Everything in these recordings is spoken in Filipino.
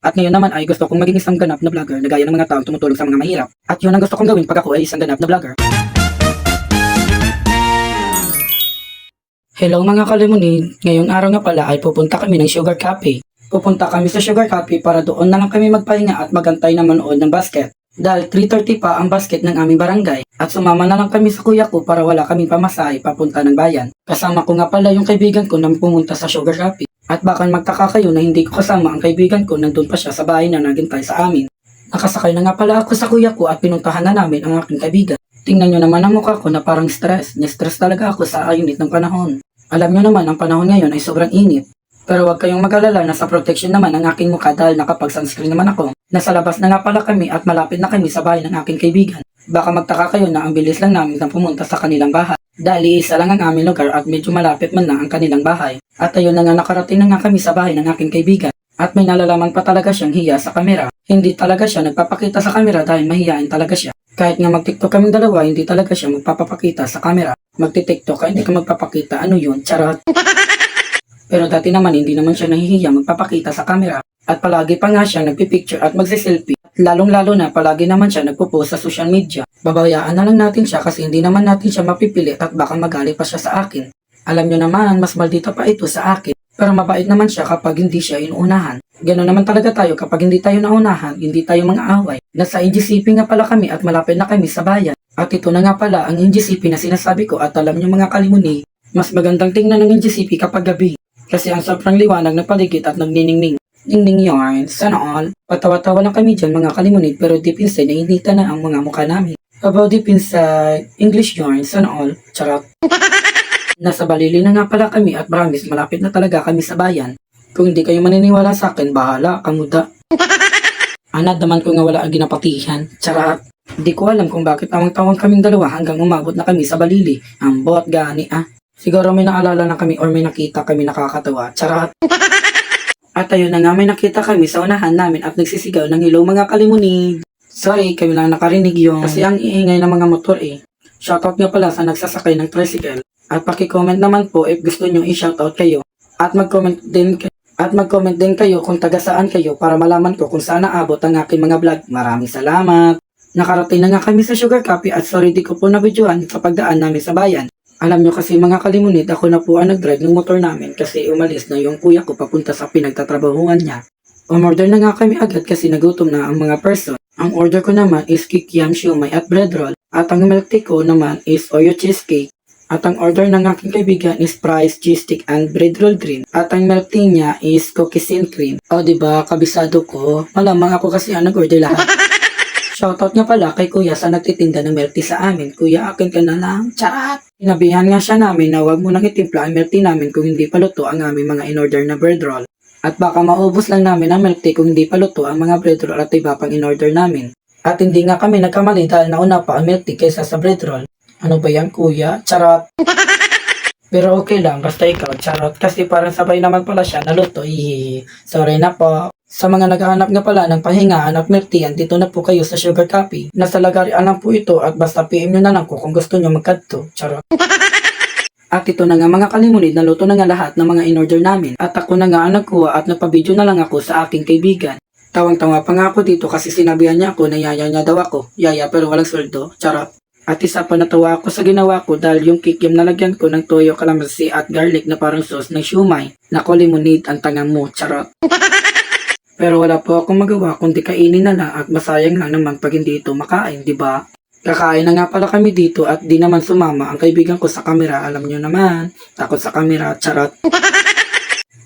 At ngayon naman ay gusto kong maging isang ganap na vlogger na gaya ng mga taong tumutulong sa mga mahirap. At yun ang gusto kong gawin pag ako ay isang ganap na vlogger. Hello mga kalimunid, ngayong araw nga pala ay pupunta kami ng Sugar Cafe. Pupunta kami sa Sugar Cafe para doon na lang kami magpahinga at magantay na manood ng basket. Dahil 3:30 pa ang basket ng aming barangay at sumama na lang kami sa kuya ko para wala kaming pamasahe papunta ng bayan. Kasama ko nga pala yung kaibigan ko na pumunta sa Sugar Cafe. At baka magtaka kayo na hindi ko kasama ang kaibigan ko, nandun pa siya sa bahay na naghintay sa amin. Nakasakay na nga pala ako sa kuya ko at pinuntahan na namin ang aking kaibigan. Tingnan nyo naman ang mukha ko na parang stress. Ni-stress talaga ako sa init ng panahon. Alam nyo naman ang panahon ngayon ay sobrang init. Pero huwag kayong mag-alala na sa protection naman ang aking mukha dahil nakapag-sunscreen naman ako. Nasa labas na nga pala kami at malapit na kami sa bahay ng aking kaibigan. Baka magtaka kayo na ang bilis lang namin na pumunta sa kanilang bahay. Dahil isa lang ang aming lugar at medyo malapit man na ang kanilang bahay. At ayun na nga nakarating na nga kami sa bahay ng aking kaibigan. At may nalalaman pa talaga siyang hiya sa kamera. Hindi talaga siya nagpapakita sa kamera dahil mahihain talaga siya. Kahit nga mag-tiktok kaming dalawa, hindi talaga siya magpapakita sa kamera. Magti-tiktok ka, hindi ka magpapakita. Ano yun? Charot. Pero dati naman hindi naman siya nahihiya magpapakita sa camera. At palagi pa nga siya nagpipicture at magsiselfie. Lalong-lalo na palagi naman siya nagpo-post sa social media. Babayaan na lang natin siya kasi hindi naman natin siya mapipilit at baka magalit pa siya sa akin. Alam nyo naman, mas maldita pa ito sa akin. Pero mabait naman siya kapag hindi siya inuunahan. Ganoon naman talaga tayo kapag hindi tayo naunahan, hindi tayo mga away. Nasa NGCP nga pala kami at malapit na kami sa bayan. At ito na nga pala ang NGCP na sinasabi ko at alam nyo mga kalimuni, mas magandang tingnan ng NGCP kapag gabi. Kasi ang sobrang liwanag ng paligid at nagniningning. Ningning yarn, sana all. Patawa-tawa lang kami dyan mga kalimunid pero deep inside nainita na ang mga mukha namin. About deep inside, English yarn, sana all. Charot. Nasa Balili na nga pala kami at promise malapit na talaga kami sa bayan. Kung hindi kayo maniniwala sa akin, bahala, kamuda. Anad naman ko nga wala ang ginapatihan. Charot. Di ko alam kung bakit tawang-tawang kaming dalawa hanggang umabot na kami sa Balili. Ang bot gani ah. Siguro may naalala na kami or may nakita kami nakakatawa. Charot. At ayun na nga may nakita kami sa unahan namin at nagsisigaw ng hello mga kalimunid. Sorry, kami lang nakarinig yun. Kasi ang iingay ng mga motor eh. Shoutout nga pala sa nagsasakay ng tricycle. At paki-comment naman po if gusto nyo i-shoutout kayo. At mag-comment din kayo kung taga saan kayo para malaman ko kung saan naabot ang aking mga vlog. Maraming salamat. Nakarating na nga kami sa Sugar Cafe at sorry di ko po na-videoan sa pagdaan namin sa bayan. Alam nyo kasi mga kalimunid, ako na po ang nag-drive ng motor namin kasi umalis na yung kuya ko papunta sa pinagtatrabahuan niya. Umorder na nga kami agad kasi nagutom na ang mga person. Ang order ko naman is kikiam siomai at bread roll. At ang milk tea ko naman is Oreo cheesecake. At ang order ng aking kaibigan is fries, cheese stick, and bread roll green. At ang milk tea niya is cookies and cream. O diba, kabisado ko. Malamang ako kasi ang nag-order lahat. Shoutout nga pala kay kuya sa nagtitinda ng milk tea sa amin. Kuya, akin ka na lang. Charat! Sinabihan nga siya namin na huwag mo nang itimpla ang milk tea namin kung hindi paluto ang aming mga in-order na bread roll. At baka maubos lang namin ang milk tea kung hindi paluto ang mga bread roll at iba pang in-order namin. At hindi nga kami nagkamali dahil nauna pa ang milk tea kaysa sa bread roll. Ano ba yan kuya? Charot! Pero okay lang, basta ikaw, charot. Kasi parang sabay naman pala siya naluto. Sorry na po. Sa mga naghahanap nga pala ng pahingaan at milk tea, dito na po kayo sa Sugar Cafe. Nasa Lagarian lang po ito at basta PM nyo na lang kung gusto nyo magkadto. Charot. At ito na nga mga kalimunid, naluto na nga lahat ng mga in-order namin. At ako na nga ang nagkuha at nagpa-video na lang ako sa aking kaibigan. Tawang-tawa pa nga ako dito kasi sinabihan niya ako na yaya niya daw ako. Yaya pero walang sweldo. Charot. At isa pa natawa ako sa ginawa ko dahil yung kikim nalagyan ko ng toyo, kalamansi at garlic na parang sauce ng siomai. Nako limonade ang tangang mo. Charot. Pero wala po akong magawa kundi kainin na lang at masayang lang naman pag hindi ito makain, di ba? Kakain na nga pala kami dito at di naman sumama ang kaibigan ko sa kamera. Alam nyo naman, takot sa kamera, charot.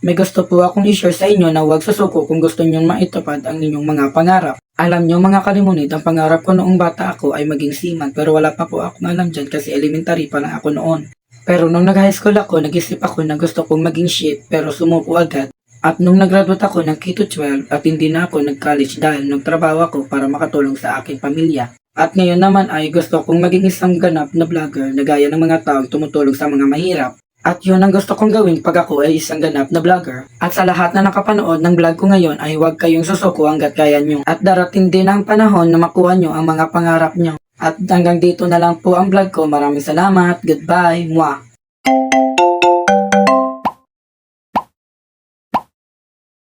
May gusto po akong i-share sa inyo na huwag susuko kung gusto nyo maitupad ang inyong mga pangarap. Alam nyo mga kalimunid, ang pangarap ko noong bata ako ay maging seaman pero wala pa po akong alam dyan kasi elementary pa lang ako noon. Pero nung nag-high school ako, nag-isip ako na gusto kong maging chef pero sumuko agad. At nung nag-graduate ako ng K-12 at hindi na ako nag-college dahil nagtrabaho ako para makatulong sa aking pamilya. At ngayon naman ay gusto kong maging isang ganap na vlogger na gaya ng mga taong tumutulong sa mga mahirap. At yun ang gusto kong gawin pag ako ay isang ganap na vlogger. At sa lahat na nakapanood ng vlog ko ngayon ay huwag kayong susuko hanggat kaya nyo. At darating din ang panahon na makuha nyo ang mga pangarap nyo. At hanggang dito na lang po ang vlog ko. Maraming salamat. Goodbye. Mwah.